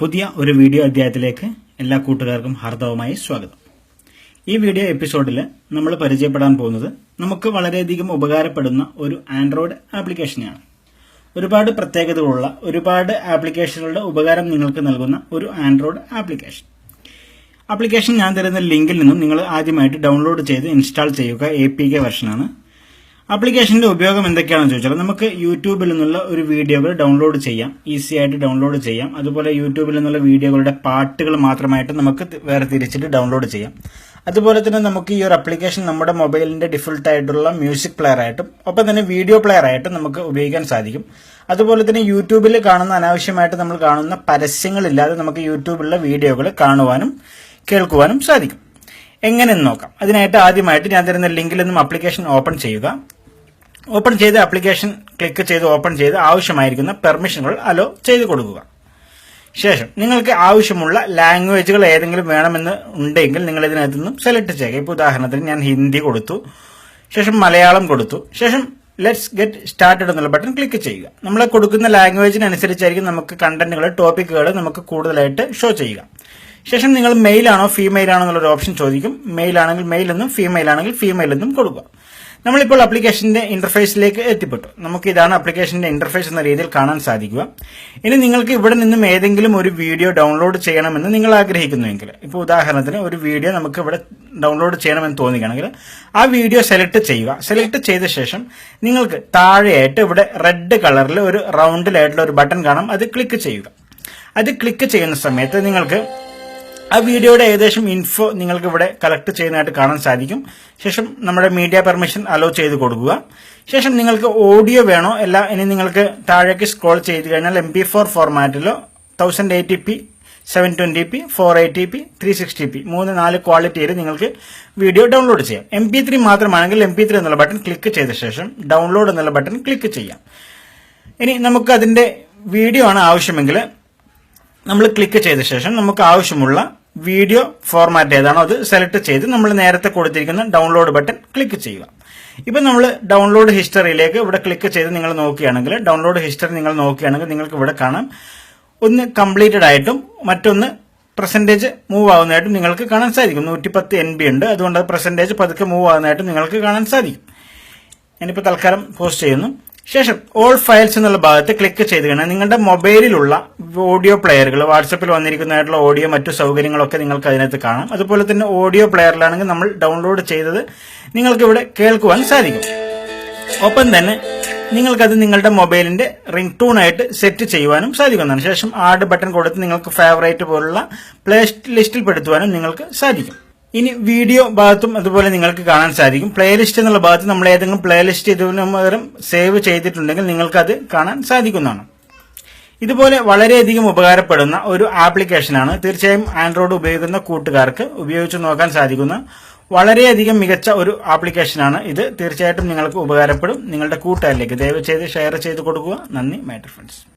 പുതിയ ഒരു വീഡിയോ അധ്യായത്തിലേക്ക് എല്ലാ കൂട്ടുകാർക്കും ഹാർദവമായി സ്വാഗതം. ഈ വീഡിയോ എപ്പിസോഡിൽ നമ്മൾ പരിചയപ്പെടാൻ പോകുന്നത് നമുക്ക് വളരെയധികം ഉപകാരപ്പെടുന്ന ഒരു ആൻഡ്രോയിഡ് ആപ്ലിക്കേഷനാണ്. ഒരുപാട് പ്രത്യേകതകളുള്ള ഒരുപാട് ആപ്ലിക്കേഷനുകളുടെ ഉപകാരം നിങ്ങൾക്ക് നൽകുന്ന ഒരു ആൻഡ്രോയിഡ് ആപ്ലിക്കേഷൻ ഞാൻ തരുന്ന ലിങ്കിൽ നിന്നും നിങ്ങൾ ആദ്യമായിട്ട് ഡൗൺലോഡ് ചെയ്ത് ഇൻസ്റ്റാൾ ചെയ്യുക. APK വെർഷനാണ്. ആപ്ലിക്കേഷന്റെ ഉപയോഗം എന്തൊക്കെയാണെന്ന് ചോദിച്ചാൽ നമുക്ക് യൂട്യൂബിൽ നിന്നുള്ള ഒരു വീഡിയോകൾ ഡൗൺലോഡ് ചെയ്യാം, ഈസി ആയിട്ട് ഡൗൺലോഡ് ചെയ്യാം. അതുപോലെ യൂട്യൂബിൽ നിന്നുള്ള വീഡിയോകളുടെ പാട്ടുകൾ മാത്രമായിട്ട് നമുക്ക് വേറെ തിരിച്ചിട്ട് ഡൗൺലോഡ് ചെയ്യാം. അതുപോലെ തന്നെ നമുക്ക് ഈ ഒരു ആപ്ലിക്കേഷൻ നമ്മുടെ മൊബൈലിന്റെ ഡിഫോൾട്ട് ആയിട്ടുള്ള മ്യൂസിക് പ്ലെയർ ആയിട്ടും ഒപ്പം തന്നെ വീഡിയോ പ്ലെയർ ആയിട്ടും നമുക്ക് ഉപയോഗിക്കാൻ സാധിക്കും. അതുപോലെ തന്നെ യൂട്യൂബിൽ കാണുന്ന അനാവശ്യമായിട്ട് നമ്മൾ കാണുന്ന പരസ്യങ്ങളില്ലാതെ നമുക്ക് യൂട്യൂബിലുള്ള വീഡിയോകൾ കാണുവാനും കേൾക്കുവാനും സാധിക്കും. എങ്ങനെയെന്ന് നോക്കാം. അതിനായിട്ട് ആദ്യമായിട്ട് ഞാൻ തരുന്ന ലിങ്കിൽ നിന്നും ആപ്ലിക്കേഷൻ ഓപ്പൺ ചെയ്യുക. ഓപ്പൺ ചെയ്ത് ആപ്ലിക്കേഷൻ ക്ലിക്ക് ചെയ്ത് ഓപ്പൺ ചെയ്ത് ആവശ്യമായിരിക്കുന്ന പെർമിഷനുകൾ അലോ ചെയ്ത് കൊടുക്കുക. ശേഷം നിങ്ങൾക്ക് ആവശ്യമുള്ള ലാംഗ്വേജുകൾ ഏതെങ്കിലും വേണമെന്ന് ഉണ്ടെങ്കിൽ നിങ്ങൾ ഇതിനകത്ത് നിന്നും സെലക്ട് ചെയ്യുക. ഇപ്പോൾ ഉദാഹരണത്തിന് ഞാൻ ഹിന്ദി കൊടുത്തു, ശേഷം മലയാളം കൊടുത്തു, ശേഷം ലെറ്റ്സ് ഗെറ്റ് സ്റ്റാർട്ടഡ് എന്നുള്ള ബട്ടൺ ക്ലിക്ക് ചെയ്യുക. നമ്മൾ കൊടുക്കുന്ന ലാംഗ്വേജിനനുസരിച്ചായിരിക്കും നമുക്ക് കണ്ടന്റുകൾ, ടോപ്പിക്കുകൾ നമുക്ക് കൂടുതലായിട്ട് ഷോ ചെയ്യുക. ശേഷം നിങ്ങൾ മെയിൽ ആണോ ഫീമെയിൽ ആണോ എന്നുള്ളൊരു ഓപ്ഷൻ ചോദിക്കും. മെയിൽ ആണെങ്കിൽ മെയിൽ എന്നും ഫീമെയിൽ ആണെങ്കിൽ ഫീമെയിൽ എന്നും കൊടുക്കുക. നമ്മളിപ്പോൾ ആപ്ലിക്കേഷന്റെ ഇന്റർഫേസിലേക്ക് എത്തിപ്പെട്ടു. നമുക്ക് ഇതാണ് ആപ്ലിക്കേഷന്റെ ഇന്റർഫേസ് എന്ന രീതിയിൽ കാണാൻ സാധിക്കുക. ഇനി നിങ്ങൾക്ക് ഇവിടെ നിന്നും ഏതെങ്കിലും ഒരു വീഡിയോ ഡൗൺലോഡ് ചെയ്യണമെന്ന് നിങ്ങൾ ആഗ്രഹിക്കുന്നുവെങ്കിൽ, ഇപ്പോൾ ഉദാഹരണത്തിന് ഒരു വീഡിയോ നമുക്ക് ഇവിടെ ഡൗൺലോഡ് ചെയ്യണമെന്ന് തോന്നുകയാണെങ്കിൽ ആ വീഡിയോ സെലക്ട് ചെയ്യുക. സെലക്ട് ചെയ്ത ശേഷം നിങ്ങൾക്ക് താഴെയായിട്ട് ഇവിടെ റെഡ് കളറിൽ ഒരു റൗണ്ടിലായിട്ടുള്ള ഒരു ബട്ടൺ കാണാം. അത് ക്ലിക്ക് ചെയ്യുക. അത് ക്ലിക്ക് ചെയ്യുന്ന സമയത്ത് നിങ്ങൾക്ക് ആ വീഡിയോയുടെ ഏകദേശം ഇൻഫോ നിങ്ങൾക്ക് ഇവിടെ കളക്ട് ചെയ്യുന്നതായിട്ട് കാണാൻ സാധിക്കും. ശേഷം നമ്മുടെ മീഡിയ പെർമിഷൻ അലോ ചെയ്ത് കൊടുക്കുക. ശേഷം നിങ്ങൾക്ക് ഓഡിയോ വേണോ അല്ല, ഇനി നിങ്ങൾക്ക് താഴേക്ക് സ്ക്രോൾ ചെയ്ത് കഴിഞ്ഞാൽ MP4 ഫോർമാറ്റിലോ 1080p 720p 480p 360p 3-4 ക്വാളിറ്റിയിൽ നിങ്ങൾക്ക് വീഡിയോ ഡൗൺലോഡ് ചെയ്യാം. MP3 മാത്രമാണെങ്കിൽ MP3 എന്നുള്ള ബട്ടൺ ക്ലിക്ക് ചെയ്ത ശേഷം ഡൗൺലോഡ് എന്നുള്ള ബട്ടൺ ക്ലിക്ക് ചെയ്യാം. ഇനി നമുക്ക് അതിന്റെ വീഡിയോ ആണ് ആവശ്യമെങ്കിൽ നമ്മൾ ക്ലിക്ക് ചെയ്ത ശേഷം നമുക്ക് ആവശ്യമുള്ള വീഡിയോ ഫോർമാറ്റ് ഏതാണോ അത് സെലക്ട് ചെയ്ത് നമ്മൾ നേരത്തെ കൊടുത്തിരിക്കുന്ന ഡൗൺലോഡ് ബട്ടൺ ക്ലിക്ക് ചെയ്യുക. ഇപ്പം നമ്മൾ ഡൗൺലോഡ് ഹിസ്റ്ററിയിലേക്ക് ഇവിടെ ക്ലിക്ക് ചെയ്ത് നിങ്ങൾ നോക്കുകയാണെങ്കിൽ, ഡൗൺലോഡ് ഹിസ്റ്ററി നിങ്ങൾ നോക്കുകയാണെങ്കിൽ നിങ്ങൾക്ക് ഇവിടെ കാണാം, ഒന്ന് കംപ്ലീറ്റഡ് ആയിട്ടും മറ്റൊന്ന് പെർസെന്റേജ് മൂവ് ആവുന്നതായിട്ടും നിങ്ങൾക്ക് കാണാൻ സാധിക്കും. 110 MB ഉണ്ട്, അതുകൊണ്ട് പെർസെന്റേജ് പതുക്കെ മൂവ് ആവുന്നതായിട്ടും നിങ്ങൾക്ക് കാണാൻ സാധിക്കും. ഞാനിപ്പോൾ തൽക്കാലം പോസ്റ്റ് ചെയ്യുന്നു. ശേഷം ഓൾ ഫയൽസ് എന്നുള്ള ഭാഗത്ത് ക്ലിക്ക് ചെയ്ത് കഴിഞ്ഞാൽ നിങ്ങളുടെ മൊബൈലിലുള്ള ഓഡിയോ പ്ലെയറുകൾ, വാട്സപ്പിൽ വന്നിരിക്കുന്നതായിട്ടുള്ള ഓഡിയോ മറ്റു സൗകര്യങ്ങളൊക്കെ നിങ്ങൾക്ക് അതിനകത്ത് കാണാം. അതുപോലെ തന്നെ ഓഡിയോ പ്ലെയറിലാണെങ്കിൽ നമ്മൾ ഡൗൺലോഡ് ചെയ്തത് നിങ്ങൾക്ക് ഇവിടെ കേൾക്കുവാൻ സാധിക്കും. ഒപ്പം തന്നെ നിങ്ങൾക്കത് നിങ്ങളുടെ മൊബൈലിന്റെ റിംഗ് ടൂൺ ആയിട്ട് സെറ്റ് ചെയ്യുവാനും സാധിക്കുന്നതാണ്. ശേഷം ആഡ് ബട്ടൺ കൊടുത്ത് നിങ്ങൾക്ക് ഫേവറേറ്റ് പോലുള്ള പ്ലേ ലിസ്റ്റിൽ പെടുത്തുവാനും നിങ്ങൾക്ക് സാധിക്കും. ഇനി വീഡിയോ ഭാഗത്തും അതുപോലെ നിങ്ങൾക്ക് കാണാൻ സാധിക്കും. പ്ലേലിസ്റ്റ് എന്നുള്ള ഭാഗത്ത് നമ്മൾ ഏതെങ്കിലും പ്ലേലിസ്റ്റ് ഇതിനു പകരം സേവ് ചെയ്തിട്ടുണ്ടെങ്കിൽ നിങ്ങൾക്ക് അത് കാണാൻ സാധിക്കുന്നതാണ്. ഇതുപോലെ വളരെയധികം ഉപകാരപ്പെടുന്ന ഒരു ആപ്ലിക്കേഷനാണ്. തീർച്ചയായും ആൻഡ്രോയിഡ് ഉപയോഗിക്കുന്ന കൂട്ടുകാർക്ക് ഉപയോഗിച്ച് നോക്കാൻ സാധിക്കുന്ന വളരെയധികം മികച്ച ഒരു ആപ്ലിക്കേഷനാണ് ഇത്. തീർച്ചയായിട്ടും നിങ്ങൾക്ക് ഉപകാരപ്പെടും. നിങ്ങളുടെ കൂട്ടുകാരിലേക്ക് ദയവ് ചെയ്ത് ഷെയർ ചെയ്ത് കൊടുക്കുക. നന്ദി മൈ ഡിയർ ഫ്രണ്ട്സ്.